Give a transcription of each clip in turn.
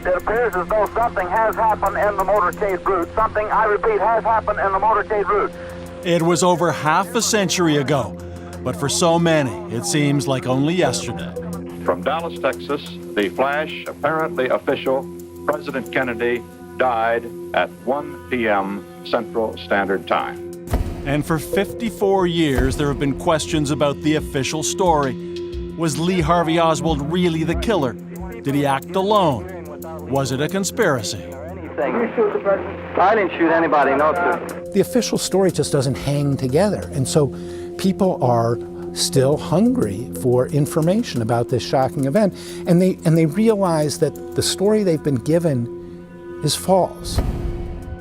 It appears as though something has happened in the motorcade route. Something, I repeat, has happened in the motorcade route. It was over half a century ago, but for so many, it seems like only yesterday. From Dallas, Texas, the flash, apparently official, President Kennedy died at 1 p.m. Central Standard Time. And for 54 years, there have been questions about the official story. Was Lee Harvey Oswald really the killer? Did he act alone? Was it a conspiracy? Did you shoot the president? I didn't shoot anybody, no, sir. The official story just doesn't hang together. And so people are still hungry for information about this shocking event. And they realize that the story they've been given is false.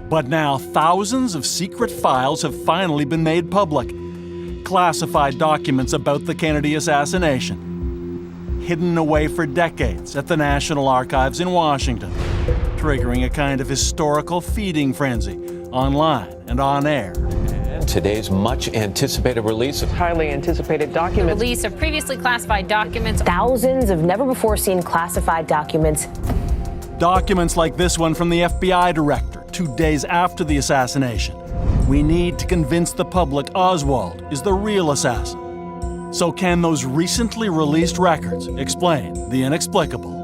But now thousands of secret files have finally been made public. Classified documents about the Kennedy assassination, hidden away for decades at the National Archives in Washington, triggering a kind of historical feeding frenzy online and on air. Today's much anticipated release of highly anticipated documents. The release of previously classified documents. Thousands of never before seen classified documents. Documents like this one from the FBI director 2 days after the assassination. We need to convince the public Oswald is the real assassin. So can those recently released records explain the inexplicable?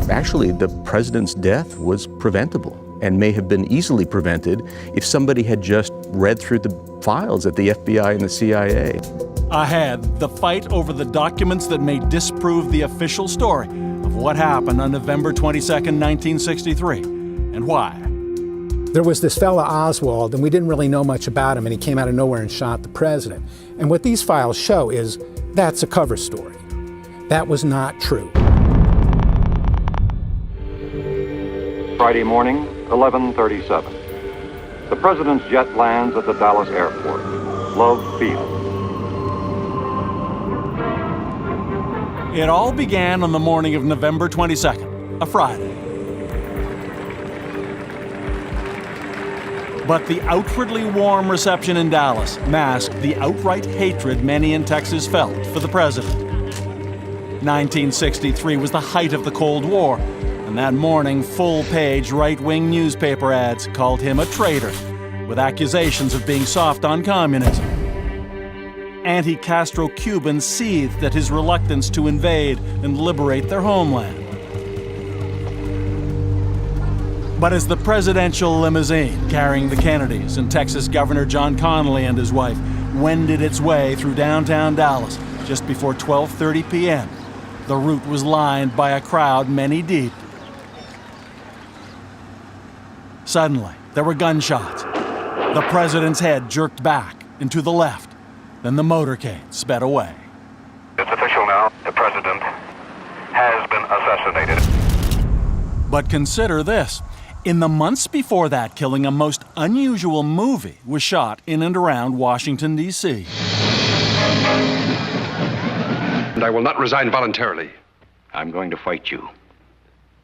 Actually, the president's death was preventable and may have been easily prevented if somebody had just read through the files at the FBI and the CIA. Ahead, the fight over the documents that may disprove the official story of what happened on November 22nd, 1963, and why. There was this fella Oswald, and we didn't really know much about him, and he came out of nowhere and shot the president. And what these files show is that's a cover story. That was not true. Friday morning, 11:37. The president's jet lands at the Dallas airport, Love Field. It all began on the morning of November 22nd, a Friday. But the outwardly warm reception in Dallas masked the outright hatred many in Texas felt for the president. 1963 was the height of the Cold War, and that morning, full-page right-wing newspaper ads called him a traitor, with accusations of being soft on communism. Anti-Castro Cubans seethed at his reluctance to invade and liberate their homeland. But as the presidential limousine carrying the Kennedys and Texas Governor John Connally and his wife wended its way through downtown Dallas just before 12:30 p.m., the route was lined by a crowd many deep. Suddenly, there were gunshots. The president's head jerked back and to the left. Then the motorcade sped away. It's official now. The president has been assassinated. But consider this. In the months before that killing, a most unusual movie was shot in and around Washington, D.C. And I will not resign voluntarily. I'm going to fight you.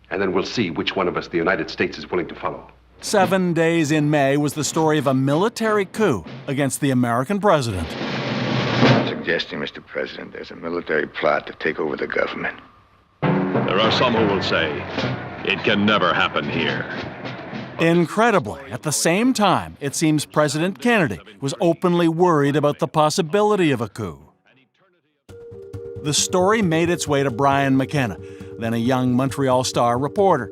And then we'll see which one of us the United States is willing to follow. 7 days in May was the story of a military coup against the American president. I'm suggesting, Mr. President, there's a military plot to take over the government. There are some who will say, it can never happen here. Incredibly, at the same time, it seems President Kennedy was openly worried about the possibility of a coup. The story made its way to Brian McKenna, then a young Montreal Star reporter,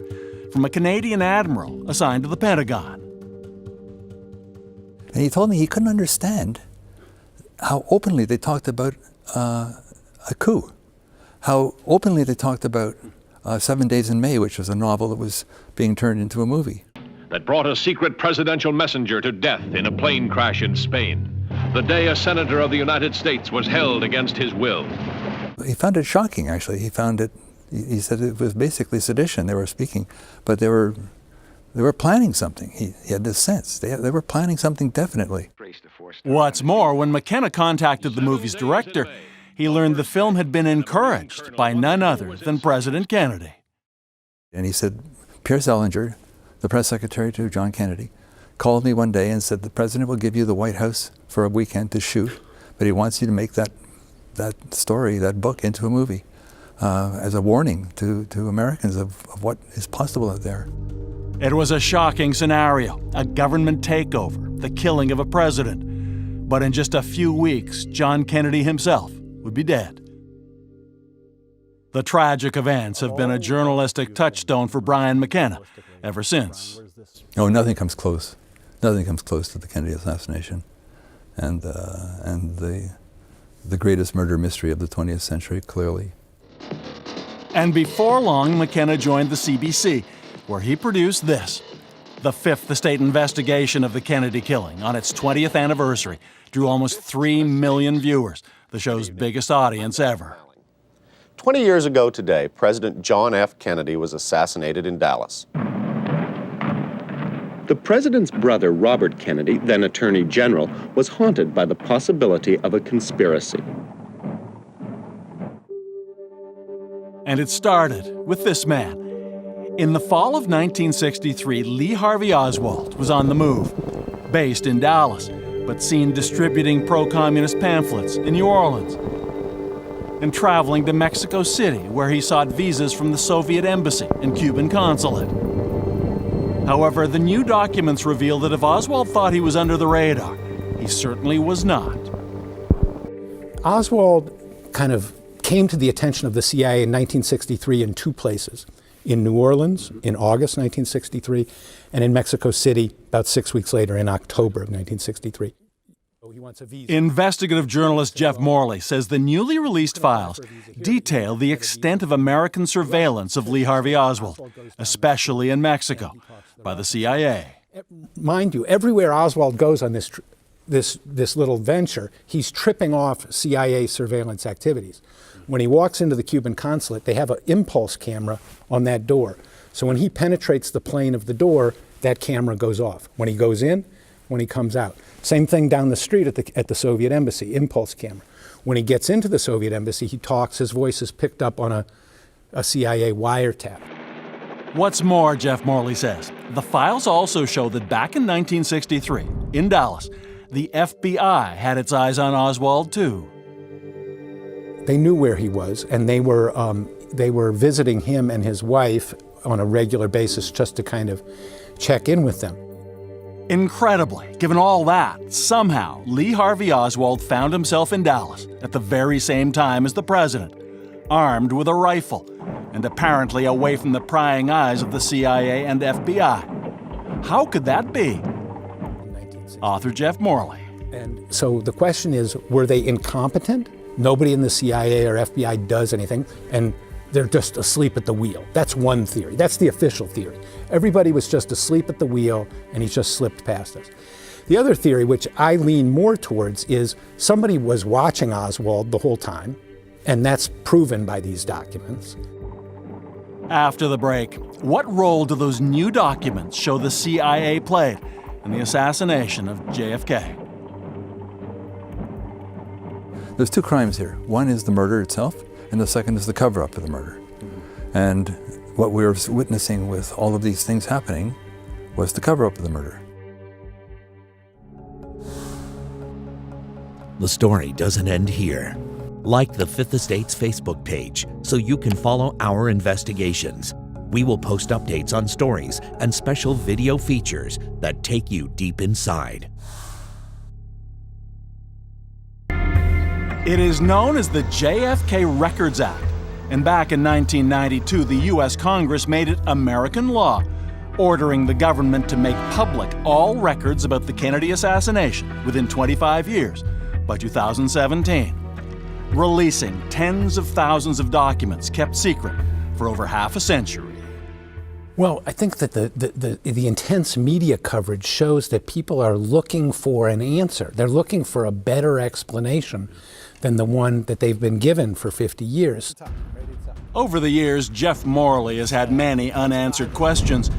from a Canadian admiral assigned to the Pentagon. And he told me he couldn't understand how openly they talked about a coup, how openly they talked about 7 Days in May, which was a novel that was being turned into a movie. That brought a secret presidential messenger to death in a plane crash in Spain, the day a senator of the United States was held against his will. He found it shocking, actually. He found it, he said it was basically sedition they were speaking, but they were planning something. He had this sense. They were planning something definitely. What's more, when McKenna contacted the movie's director, he learned the film had been encouraged by none other than President Kennedy. And he said, Pierre Salinger, the press secretary to John Kennedy, called me one day and said, the president will give you the White House for a weekend to shoot, but he wants you to make that story, that book, into a movie. as a warning to Americans of what is possible out there. It was a shocking scenario, a government takeover, the killing of a president. But in just a few weeks, John Kennedy himself would be dead. The tragic events have been a journalistic touchstone for Brian McKenna ever since. No, nothing comes close. Nothing comes close to the Kennedy assassination, and the greatest murder mystery of the 20th century, clearly. And before long, McKenna joined the CBC, where he produced this. The fifth estate investigation of the Kennedy killing, on its 20th anniversary, drew almost 3 million viewers, the show's biggest audience ever. 20 years ago today, President John F. Kennedy was assassinated in Dallas. The president's brother, Robert Kennedy, then Attorney General, was haunted by the possibility of a conspiracy. And it started with this man. In the fall of 1963, Lee Harvey Oswald was on the move, based in Dallas, but seen distributing pro-communist pamphlets in New Orleans, and traveling to Mexico City, where he sought visas from the Soviet embassy and Cuban consulate. However, the new documents reveal that if Oswald thought he was under the radar, he certainly was not. Oswald kind of came to the attention of the CIA in 1963 in two places. In New Orleans in August 1963, and in Mexico City about 6 weeks later in October of 1963. Investigative journalist Jeff Morley says the newly released files detail the extent of American surveillance of Lee Harvey Oswald, especially in Mexico, by the CIA. Mind you, everywhere Oswald goes on this little venture, he's tripping off CIA surveillance activities. When he walks into the Cuban consulate, they have an impulse camera on that door. So when he penetrates the plane of the door, that camera goes off. When he goes in, when he comes out. Same thing down the street at the Soviet embassy, impulse camera. When he gets into the Soviet embassy, he talks, his voice is picked up on a CIA wiretap. What's more, Jeff Morley says, the files also show that back in 1963, in Dallas, the FBI had its eyes on Oswald too. They knew where he was, and they were visiting him and his wife on a regular basis just to kind of check in with them. Incredibly, given all that, somehow Lee Harvey Oswald found himself in Dallas at the very same time as the president, armed with a rifle, and apparently away from the prying eyes of the CIA and FBI. How could that be? Author Jeff Morley. And so the question is, were they incompetent? Nobody in the CIA or FBI does anything, and they're just asleep at the wheel. That's one theory. That's the official theory. Everybody was just asleep at the wheel, and he just slipped past us. The other theory, which I lean more towards, is somebody was watching Oswald the whole time, and that's proven by these documents. After the break, what role do those new documents show the CIA played in the assassination of JFK? There's two crimes here. One is the murder itself, and the second is the cover-up of the murder. And what we were witnessing with all of these things happening was the cover-up of the murder. The story doesn't end here. Like the Fifth Estate's Facebook page so you can follow our investigations. We will post updates on stories and special video features that take you deep inside. It is known as the JFK Records Act, and back in 1992, the U.S. Congress made it American law, ordering the government to make public all records about the Kennedy assassination within 25 years, by 2017, releasing tens of thousands of documents kept secret for over half a century. Well, I think that the intense media coverage shows that people are looking for an answer. They're looking for a better explanation than the one that they've been given for 50 years. Over the years, Jeff Morley has had many unanswered questions.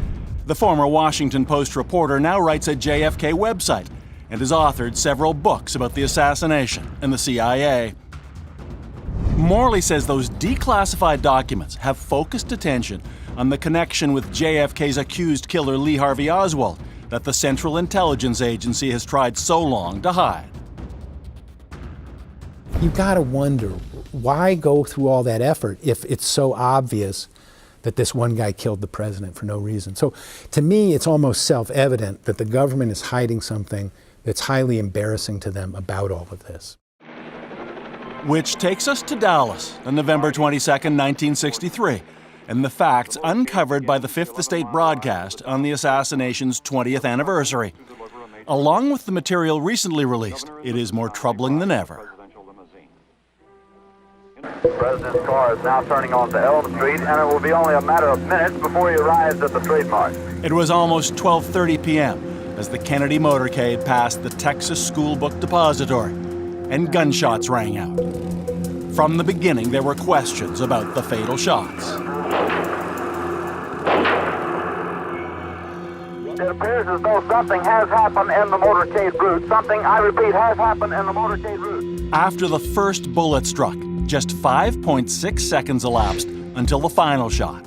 The former Washington Post reporter now writes a JFK website and has authored several books about the assassination and the CIA. Morley says those declassified documents have focused attention on the connection with JFK's accused killer Lee Harvey Oswald that the Central Intelligence Agency has tried so long to hide. You gotta wonder, why go through all that effort if it's so obvious that this one guy killed the president for no reason? So to me, it's almost self-evident that the government is hiding something that's highly embarrassing to them about all of this. Which takes us to Dallas on November 22nd, 1963, and the facts uncovered by the Fifth Estate broadcast on the assassination's 20th anniversary. Along with the material recently released, it is more troubling than ever. The president's car is now turning onto Elm Street, and it will be only a matter of minutes before he arrives at the trademark. It was almost 12:30 p.m. as the Kennedy motorcade passed the Texas School Book Depository, and gunshots rang out. From the beginning, there were questions about the fatal shots. It appears as though something has happened in the motorcade route. Something, I repeat, has happened in the motorcade route. After the first bullet struck, just 5.6 seconds elapsed until the final shot.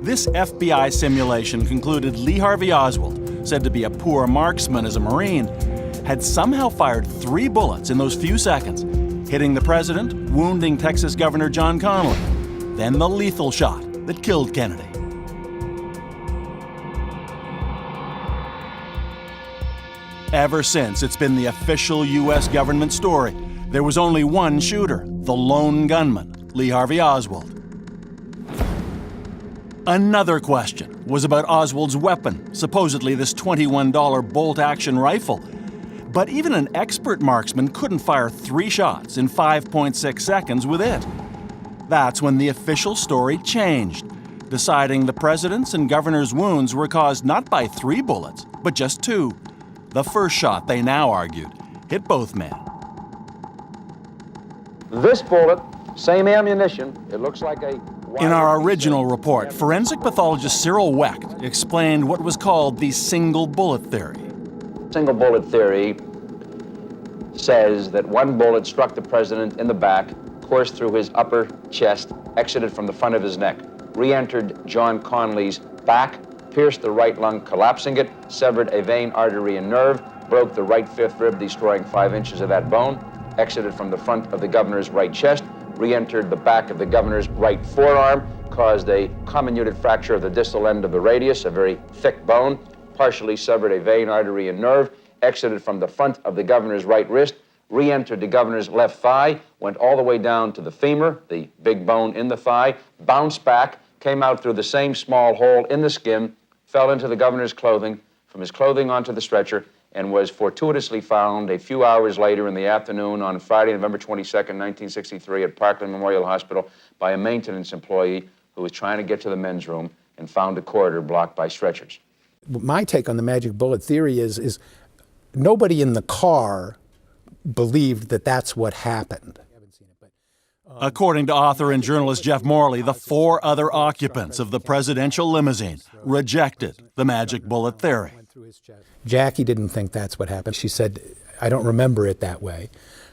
This FBI simulation concluded Lee Harvey Oswald, said to be a poor marksman as a Marine, had somehow fired 3 bullets in those few seconds, hitting the president, wounding Texas Governor John Connally, then the lethal shot that killed Kennedy. Ever since, it's been the official U.S. government story. There was only one shooter, the lone gunman, Lee Harvey Oswald. Another question was about Oswald's weapon, supposedly this $21 bolt-action rifle. But even an expert marksman couldn't fire 3 shots in 5.6 seconds with it. That's when the official story changed, deciding the president's and governor's wounds were caused not by 3 bullets, but just 2. The first shot, they now argued, hit both men. This bullet, same ammunition, it looks like a... In our original report, forensic pathologist Cyril Wecht explained what was called the single bullet theory. Single bullet theory says that one bullet struck the president in the back, coursed through his upper chest, exited from the front of his neck, re-entered John Connally's back, pierced the right lung, collapsing it, severed a vein, artery, and nerve, broke the right fifth rib, destroying 5 inches of that bone, exited from the front of the governor's right chest, re-entered the back of the governor's right forearm, caused a comminuted fracture of the distal end of the radius, a very thick bone, partially severed a vein, artery, and nerve, exited from the front of the governor's right wrist, re-entered the governor's left thigh, went all the way down to the femur, the big bone in the thigh, bounced back, came out through the same small hole in the skin, fell into the governor's clothing, from his clothing onto the stretcher, and was fortuitously found a few hours later in the afternoon on Friday, November 22nd, 1963, at Parkland Memorial Hospital by a maintenance employee who was trying to get to the men's room and found a corridor blocked by stretchers. My take on the magic bullet theory is nobody in the car believed that that's what happened. According to author and journalist Jeff Morley, the 4 other occupants of the presidential limousine rejected the magic bullet theory. Jackie didn't think that's what happened. She said, I don't remember it that way.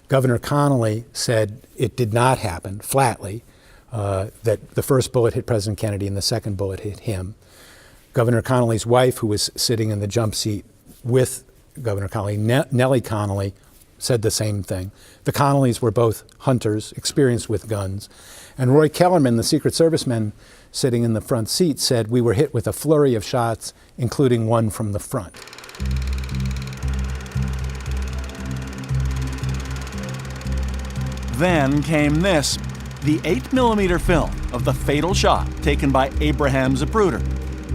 Governor Connally said it did not happen, flatly, that the first bullet hit President Kennedy and the second bullet hit him. Governor Connally's wife, who was sitting in the jump seat with Governor Connally, Nellie Connally, said the same thing. The Connollys were both hunters, experienced with guns. And Roy Kellerman, the Secret Serviceman sitting in the front seat, said we were hit with a flurry of shots, including one from the front. Then came this, the 8mm film of the fatal shot taken by Abraham Zapruder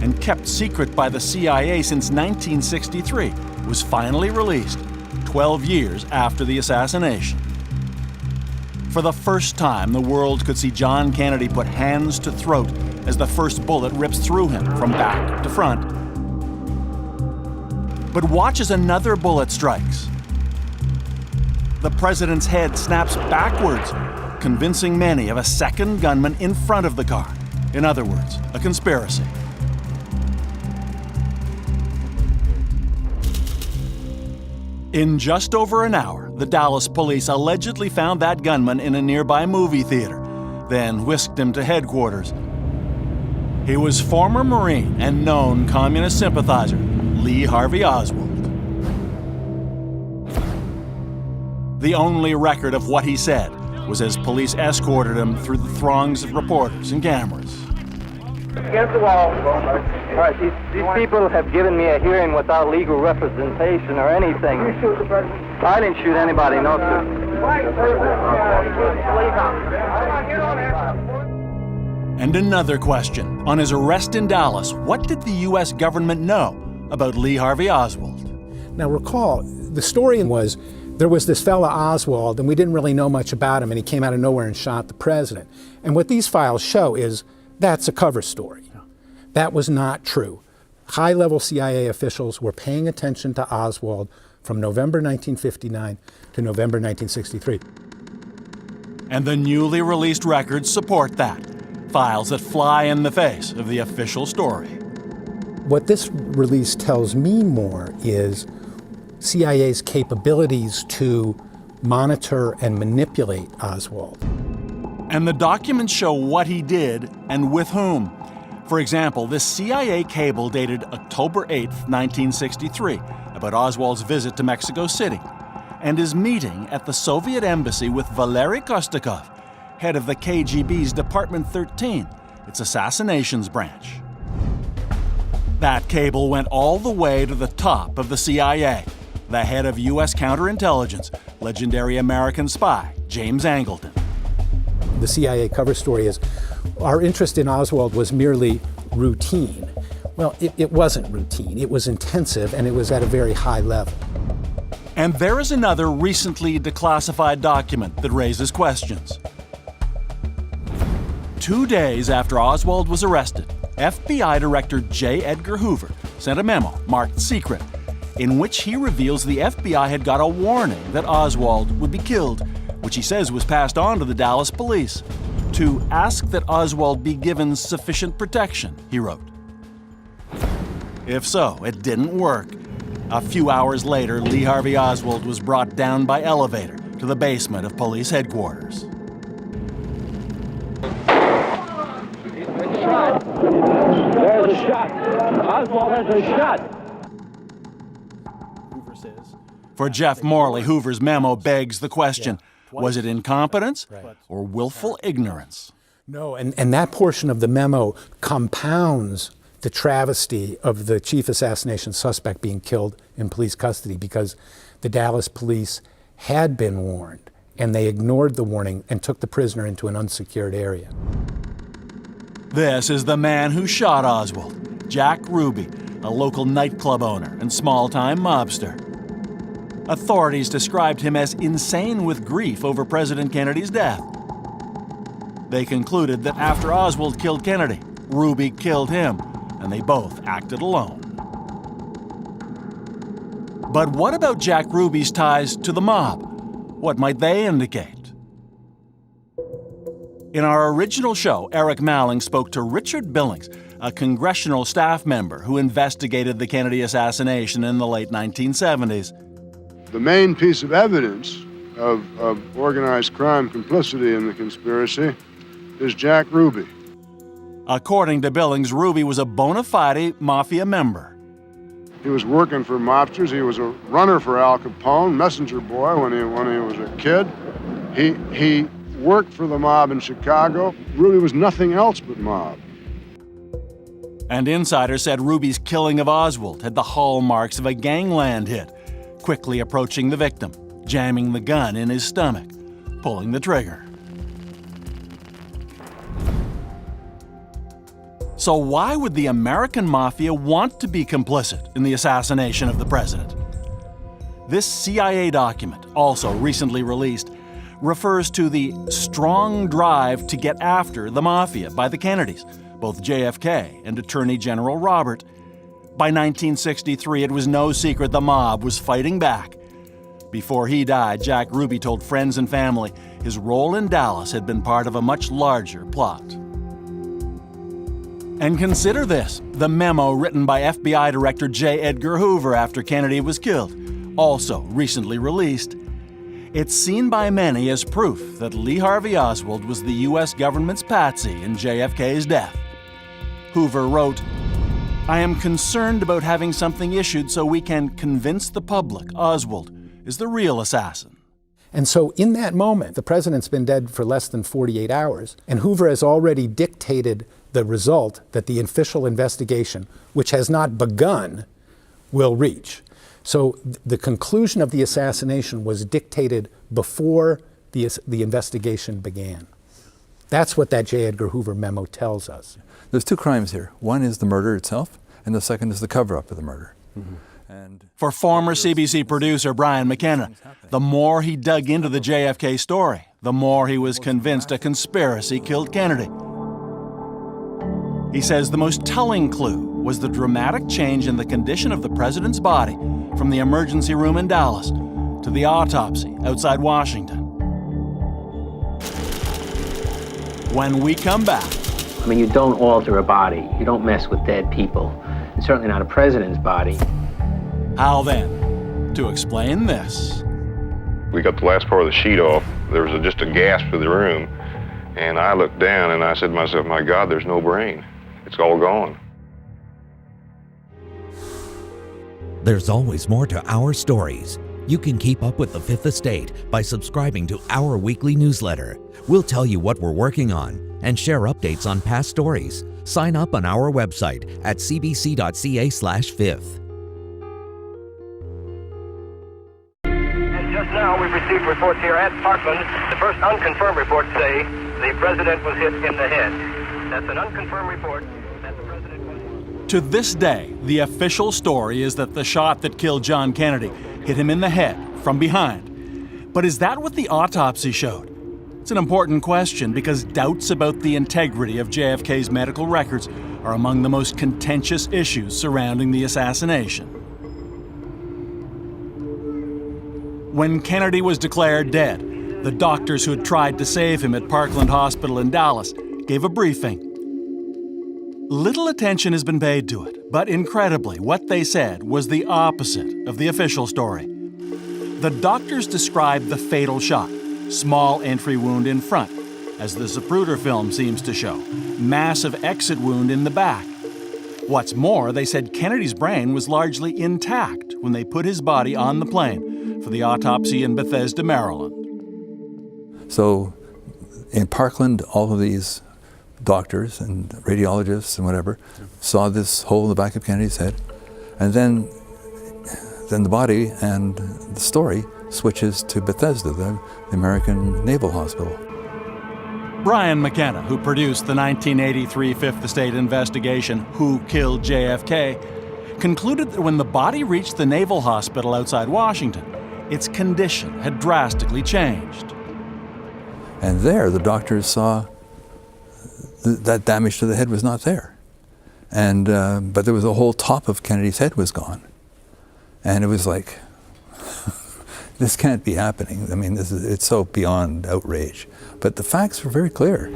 and kept secret by the CIA since 1963 was finally released 12 years after the assassination. For the first time, the world could see John Kennedy put hands to throat as the first bullet rips through him from back to front. But watch as another bullet strikes. The president's head snaps backwards, convincing many of a second gunman in front of the car. In other words, a conspiracy. In just over an hour, the Dallas police allegedly found that gunman in a nearby movie theater, then whisked him to headquarters. He was former Marine and known communist sympathizer Lee Harvey Oswald. The only record of what he said was as police escorted him through the throngs of reporters and cameras. Against the wall. All right, these people have given me a hearing without legal representation or anything. You shoot the president? I didn't shoot anybody, no, sir. And another question. On his arrest in Dallas, what did the U.S. government know about Lee Harvey Oswald? Now recall, the story was there was this fella Oswald, and we didn't really know much about him, and he came out of nowhere and shot the president. And what these files show is that's a cover story. That was not true. High-level CIA officials were paying attention to Oswald from November 1959 to November 1963. And the newly released records support that. Files that fly in the face of the official story. What this release tells me more is CIA's capabilities to monitor and manipulate Oswald. And the documents show what he did and with whom. For example, this CIA cable dated October 8, 1963, about Oswald's visit to Mexico City and his meeting at the Soviet embassy with Valery Kostakov, head of the KGB's Department 13, its assassinations branch. That cable went all the way to the top of the CIA, the head of U.S. counterintelligence, legendary American spy, James Angleton. The CIA cover story is, our interest in Oswald was merely routine. Well, it wasn't routine. It was intensive, and it was at a very high level. And there is another recently declassified document that raises questions. 2 days after Oswald was arrested, FBI Director J. Edgar Hoover sent a memo marked secret in which he reveals the FBI had got a warning that Oswald would be killed, which he says was passed on to the Dallas police, to ask that Oswald be given sufficient protection, he wrote. If so, it didn't work. A few hours later, Lee Harvey Oswald was brought down by elevator to the basement of police headquarters. There's a shot. Oswald has a shot. Hoover says. For Jeff Morley, Hoover's memo begs the question, was it incompetence or willful ignorance? No, and that portion of the memo compounds the travesty of the chief assassination suspect being killed in police custody, because the Dallas police had been warned and they ignored the warning and took the prisoner into an unsecured area. This is the man who shot Oswald, Jack Ruby, a local nightclub owner and small-time mobster. Authorities described him as insane with grief over President Kennedy's death. They concluded that after Oswald killed Kennedy, Ruby killed him, and they both acted alone. But what about Jack Ruby's ties to the mob? What might they indicate? In our original show, Eric Malling spoke to Richard Billings, a congressional staff member who investigated the Kennedy assassination in the late 1970s. The main piece of evidence of organized crime complicity in the conspiracy is Jack Ruby. According to Billings, Ruby was a bona fide mafia member. He was working for mobsters. He was a runner for Al Capone, messenger boy when he was a kid. He worked for the mob in Chicago. Ruby was nothing else but mob. And insiders said Ruby's killing of Oswald had the hallmarks of a gangland hit, quickly approaching the victim, jamming the gun in his stomach, pulling the trigger. So why would the American mafia want to be complicit in the assassination of the president? This CIA document, also recently released, refers to the strong drive to get after the mafia by the Kennedys, both JFK and Attorney General Robert. By 1963, it was no secret the mob was fighting back. Before he died, Jack Ruby told friends and family his role in Dallas had been part of a much larger plot. And consider this, the memo written by FBI Director J. Edgar Hoover after Kennedy was killed, also recently released. It's seen by many as proof that Lee Harvey Oswald was the U.S. government's patsy in JFK's death. Hoover wrote, "I am concerned about having something issued so we can convince the public Oswald is the real assassin." And so in that moment, the president's been dead for less than 48 hours, and Hoover has already dictated the result that the official investigation, which has not begun, will reach. So the conclusion of the assassination was dictated before the investigation began. That's what that J. Edgar Hoover memo tells us. There's two crimes here. One is the murder itself, and the second is the cover-up of the murder. For former CBC producer Brian McKenna, the more he dug into the JFK story, the more he was convinced a conspiracy killed Kennedy. He says the most telling clue was the dramatic change in the condition of the president's body from the emergency room in Dallas to the autopsy outside Washington. When we come back... I mean, you don't alter a body. You don't mess with dead people. And certainly not a president's body. How then? To explain this. We got the last part of the sheet off. There was just a gasp in the room. And I looked down and I said to myself, my God, there's no brain. It's all gone. There's always more to our stories. You can keep up with the Fifth Estate by subscribing to our weekly newsletter. We'll tell you what we're working on and share updates on past stories. Sign up on our website at cbc.ca/fifth. Just now, we've received reports here at Parkland. The first unconfirmed reports say the president was hit in the head. That's an unconfirmed report that the president was... To this day, the official story is that the shot that killed John Kennedy hit him in the head from behind. But is that what the autopsy showed? It's an important question because doubts about the integrity of JFK's medical records are among the most contentious issues surrounding the assassination. When Kennedy was declared dead, the doctors who had tried to save him at Parkland Hospital in Dallas gave a briefing. Little attention has been paid to it, but incredibly, what they said was the opposite of the official story. The doctors described the fatal shot, small entry wound in front, as the Zapruder film seems to show, massive exit wound in the back. What's more, they said Kennedy's brain was largely intact when they put his body on the plane for the autopsy in Bethesda, Maryland. So in Parkland, all of these doctors and radiologists and whatever saw this hole in the back of Kennedy's head, and then the body and the story switches to Bethesda, the American Naval Hospital. Brian McKenna, who produced the 1983 Fifth Estate investigation, Who Killed JFK, concluded that when the body reached the Naval Hospital outside Washington, its condition had drastically changed. And there, the doctors saw that damage to the head was not there. And, but there was the whole top of Kennedy's head was gone. And it was like, this can't be happening. I mean, it's so beyond outrage. But the facts were very clear.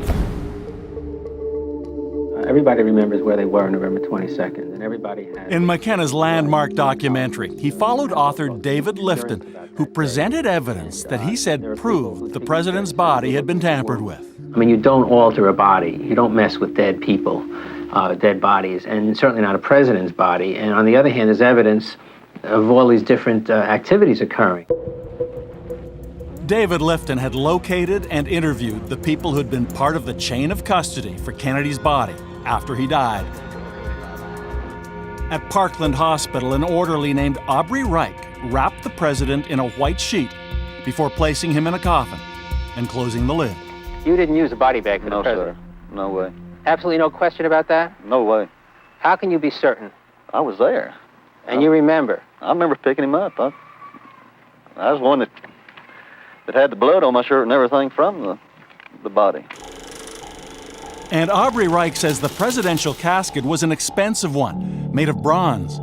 Everybody remembers where they were on November 22nd, and everybody had... In McKenna's landmark documentary, he followed author David Lifton, who presented evidence that he said proved the president's body had been tampered with. I mean, you don't alter a body. You don't mess with dead people, dead bodies, and certainly not a president's body. And on the other hand, there's evidence of all these different activities occurring. David Lifton had located and interviewed the people who'd been part of the chain of custody for Kennedy's body after he died. At Parkland Hospital, an orderly named Aubrey Reich wrapped the president in a white sheet before placing him in a coffin and closing the lid. You didn't use a body bag for the president? No, sir. No way. Absolutely no question about that? No way. How can you be certain? I was there. And you remember? I remember picking him up. I was the one that had the blood on my shirt and everything from the body. And Aubrey Reich says the presidential casket was an expensive one, made of bronze.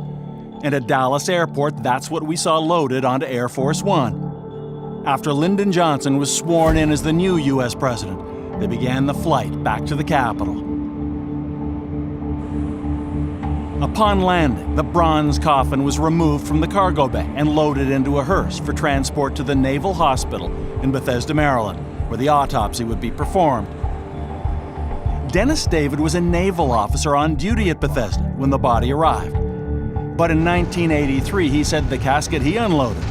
And at Dallas Airport, that's what we saw loaded onto Air Force One. After Lyndon Johnson was sworn in as the new U.S. president, they began the flight back to the Capitol. Upon landing, the bronze coffin was removed from the cargo bay and loaded into a hearse for transport to the Naval Hospital in Bethesda, Maryland, where the autopsy would be performed. Dennis David was a naval officer on duty at Bethesda when the body arrived. But in 1983, he said the casket he unloaded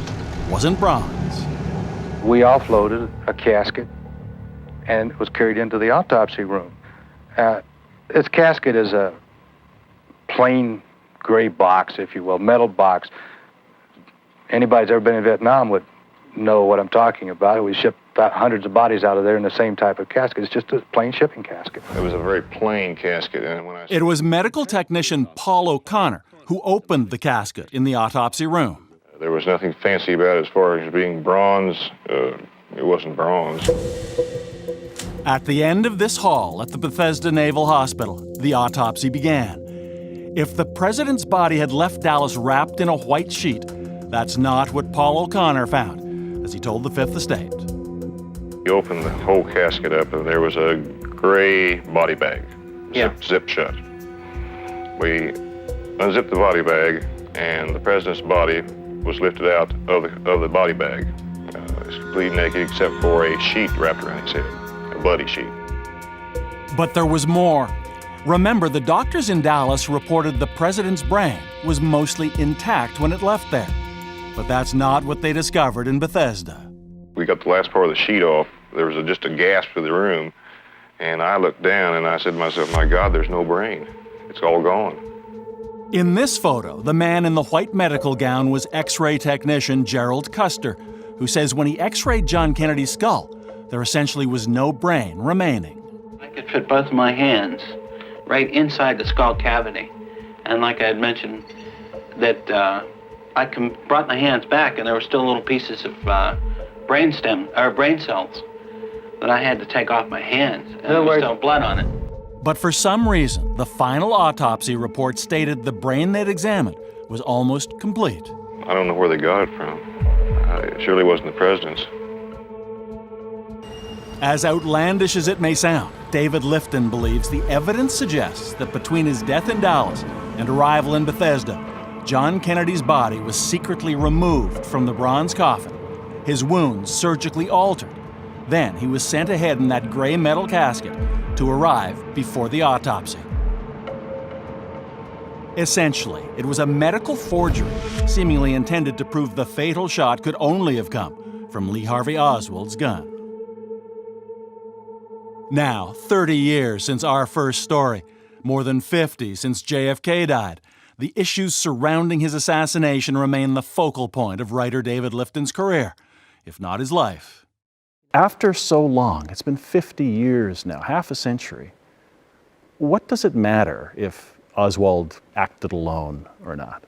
wasn't bronze. we offloaded a casket, and it was carried into the autopsy room. This casket is a plain gray box, if you will, metal box. Anybody who's ever been in Vietnam would know what I'm talking about. We shipped hundreds of bodies out of there in the same type of casket. It's just a plain shipping casket. It was a very plain casket. And when It was medical technician Paul O'Connor who opened the casket in the autopsy room. There was nothing fancy about it as far as being bronze. It wasn't bronze. At the end of this hall at the Bethesda Naval Hospital, the autopsy began. If the president's body had left Dallas wrapped in a white sheet, that's not what Paul O'Connor found, as he told the Fifth Estate. You opened the whole casket up, and there was a gray body bag, zipped shut. We unzipped the body bag, and the president's body was lifted out of the body bag. It's completely naked except for a sheet wrapped around his head, a bloody sheet. But there was more. Remember, the doctors in Dallas reported the president's brain was mostly intact when it left there. But that's not what they discovered in Bethesda. We got the last part of the sheet off. There was just a gasp in the room, and I looked down and I said to myself, my God, there's no brain. It's all gone. In this photo, the man in the white medical gown was X-ray technician Gerald Custer, who says when he X-rayed John Kennedy's skull, there essentially was no brain remaining. I could fit both of my hands right inside the skull cavity. And like I had mentioned, that I brought my hands back and there were still little pieces of brain cells that I had to take off my hands, and there was still blood on it. But for some reason, the final autopsy report stated the brain they'd examined was almost complete. I don't know where they got it from. It surely wasn't the president's. As outlandish as it may sound, David Lifton believes the evidence suggests that between his death in Dallas and arrival in Bethesda, John Kennedy's body was secretly removed from the bronze coffin, his wounds surgically altered. Then he was sent ahead in that gray metal casket to arrive before the autopsy. Essentially, it was a medical forgery, seemingly intended to prove the fatal shot could only have come from Lee Harvey Oswald's gun. Now, 30 years since our first story, more than 50 since JFK died, the issues surrounding his assassination remain the focal point of writer David Lifton's career, if not his life. After so long, it's been 50 years now, half a century, what does it matter if Oswald acted alone or not?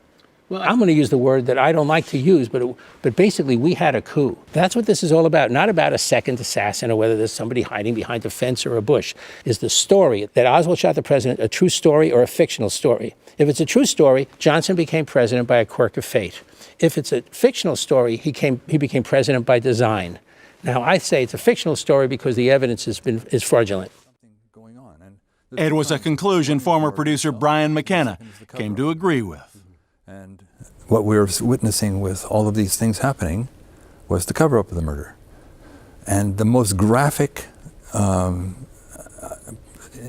Well, I'm going to use the word that I don't like to use, but basically we had a coup. That's what this is all about, not about a second assassin or whether there's somebody hiding behind a fence or a bush. Is the story that Oswald shot the president a true story or a fictional story? If it's a true story, Johnson became president by a quirk of fate. If it's a fictional story, he became president by design. Now, I say it's a fictional story because the evidence is fraudulent. It was a conclusion former producer Brian McKenna came to agree with. And what we were witnessing with all of these things happening was the cover-up of the murder. And the most graphic, in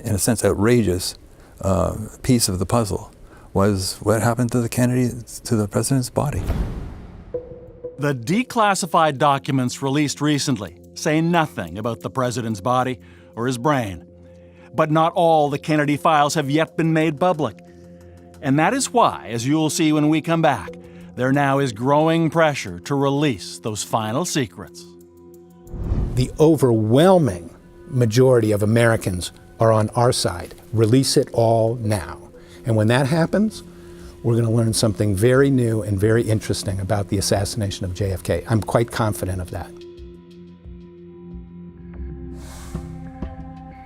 a sense outrageous, piece of the puzzle was what happened to the president's body. The declassified documents released recently say nothing about the president's body or his brain. But not all the Kennedy files have yet been made public. And that is why, as you'll see when we come back, there now is growing pressure to release those final secrets. The overwhelming majority of Americans are on our side. Release it all now. And when that happens, we're going to learn something very new and very interesting about the assassination of JFK. I'm quite confident of that.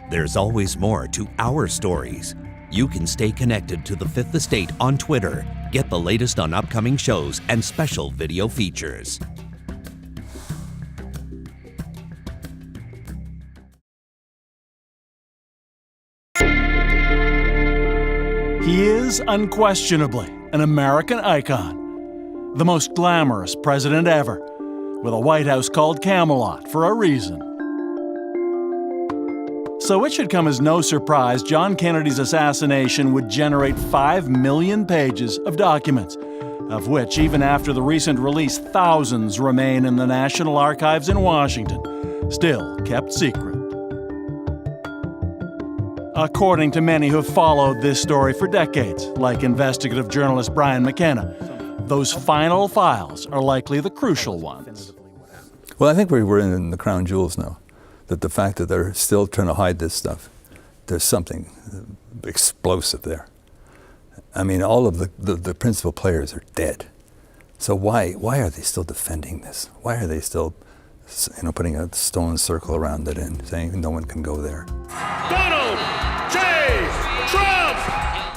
There's always more to our stories. You can stay connected to the Fifth Estate on Twitter. Get the latest on upcoming shows and special video features. He is unquestionably an American icon, the most glamorous president ever, with a White House called Camelot for a reason. So it should come as no surprise John Kennedy's assassination would generate 5 million pages of documents, of which, even after the recent release, thousands remain in the National Archives in Washington, still kept secret. According to many who have followed this story for decades, like investigative journalist Brian McKenna, those final files are likely the crucial ones. Well, I think we're in the crown jewels now, that the fact that they're still trying to hide this stuff, there's something explosive there. I mean, all of the principal players are dead. So why are they still defending this? Why are they still, putting a stone circle around it and saying no one can go there? Donald J. Trump!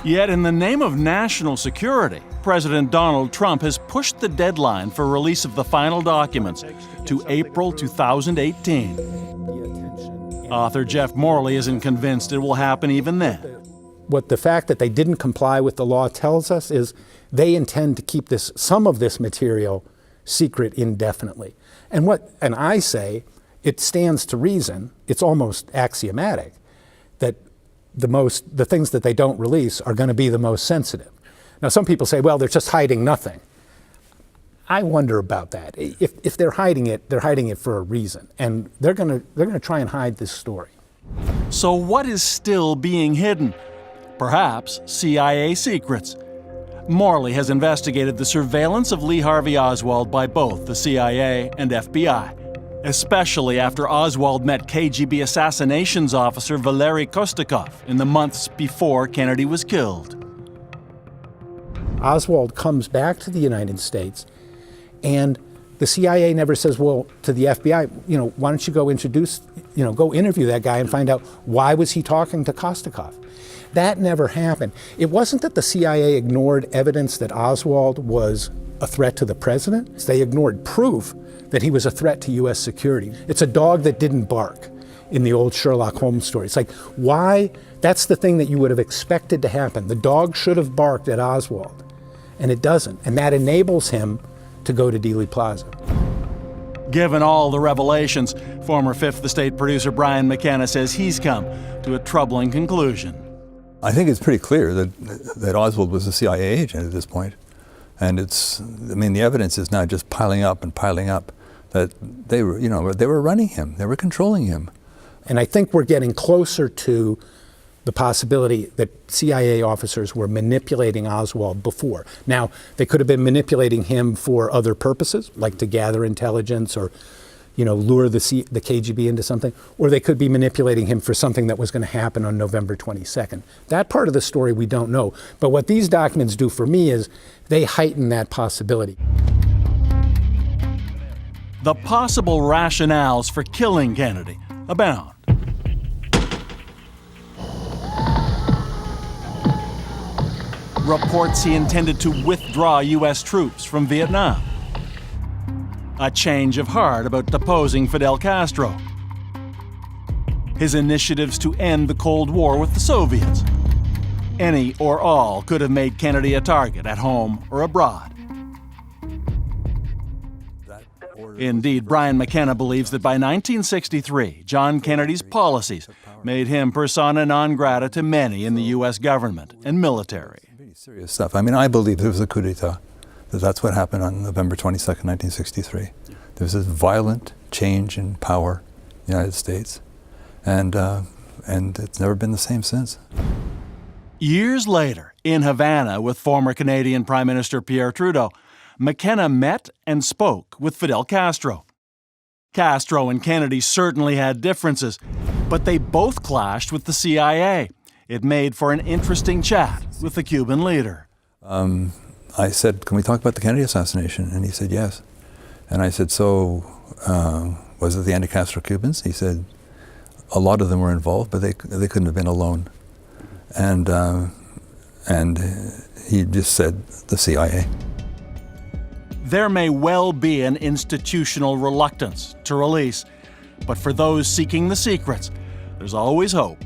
Yet in the name of national security, President Donald Trump has pushed the deadline for release of the final documents to April 2018. Author Jeff Morley isn't convinced it will happen even then. What the fact that they didn't comply with the law tells us is they intend to keep some of this material secret indefinitely. And I say, it stands to reason, it's almost axiomatic, that the things that they don't release are going to be the most sensitive. Now, some people say, well, they're just hiding nothing. I wonder about that. If they're hiding it for a reason, and they're going to try and hide this story. So what is still being hidden? Perhaps CIA secrets. Morley has investigated the surveillance of Lee Harvey Oswald by both the CIA and FBI, especially after Oswald met KGB assassinations officer Valery Kostakov in the months before Kennedy was killed. Oswald comes back to the United States, and the CIA never says, well, to the FBI, why don't you go go interview that guy and find out why was he talking to Kostakov? That never happened. It wasn't that the CIA ignored evidence that Oswald was a threat to the president. They ignored proof that he was a threat to U.S. security. It's a dog that didn't bark in the old Sherlock Holmes story. It's like, why? That's the thing that you would have expected to happen. The dog should have barked at Oswald, and it doesn't. And that enables him to go to Dealey Plaza. Given all the revelations, former Fifth Estate producer Brian McKenna says he's come to a troubling conclusion. I think it's pretty clear that Oswald was a CIA agent at this point. And the evidence is now just piling up, that they were running him, they were controlling him. And I think we're getting closer to the possibility that CIA officers were manipulating Oswald before. Now, they could have been manipulating him for other purposes, like to gather intelligence or lure the KGB into something, or they could be manipulating him for something that was going to happen on November 22nd. That part of the story we don't know. But what these documents do for me is they heighten that possibility. The possible rationales for killing Kennedy abound. Reports he intended to withdraw U.S. troops from Vietnam. A change of heart about deposing Fidel Castro. His initiatives to end the Cold War with the Soviets. Any or all could have made Kennedy a target at home or abroad. Indeed, Brian McKenna believes that by 1963, John Kennedy's policies made him persona non grata to many in the U.S. government and military. Serious stuff. I believe there was a coup d'etat. That's what happened on November 22nd, 1963. There was this violent change in power in the United States, and it's never been the same since. Years later, in Havana with former Canadian Prime Minister Pierre Trudeau, McKenna met and spoke with Fidel Castro. Castro and Kennedy certainly had differences, but they both clashed with the CIA. It made for an interesting chat with the Cuban leader. I said, can we talk about the Kennedy assassination? And he said, yes. And I said, so was it the anti-Castro Cubans? He said, a lot of them were involved, but they couldn't have been alone. And he just said, the CIA. There may well be an institutional reluctance to release, but for those seeking the secrets, there's always hope.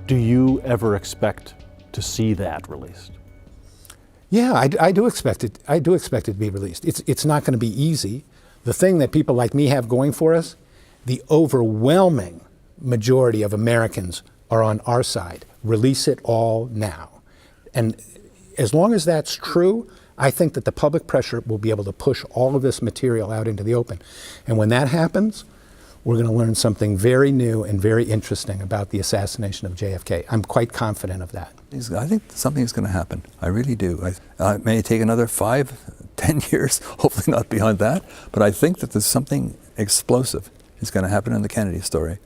Do you ever expect to see that released? Yeah, I do expect it. I do expect it to be released. It's not going to be easy. The thing that people like me have going for us, the overwhelming majority of Americans are on our side. Release it all now. And as long as that's true, I think that the public pressure will be able to push all of this material out into the open. And when that happens, we're going to learn something very new and very interesting about the assassination of JFK. I'm quite confident of that. I think something's going to happen. I really do. It may take another 5-10 years, hopefully not beyond that, but I think that there's something explosive is going to happen in the Kennedy story.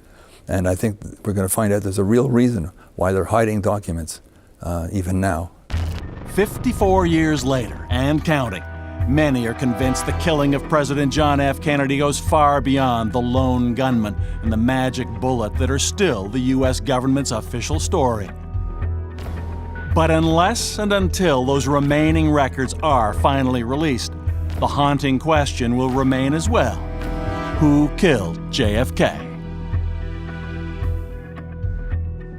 And I think we're going to find out there's a real reason why they're hiding documents even now. 54 years later, and counting, many are convinced the killing of President John F. Kennedy goes far beyond the lone gunman and the magic bullet that are still the U.S. government's official story. But unless and until those remaining records are finally released, the haunting question will remain as well: who killed JFK?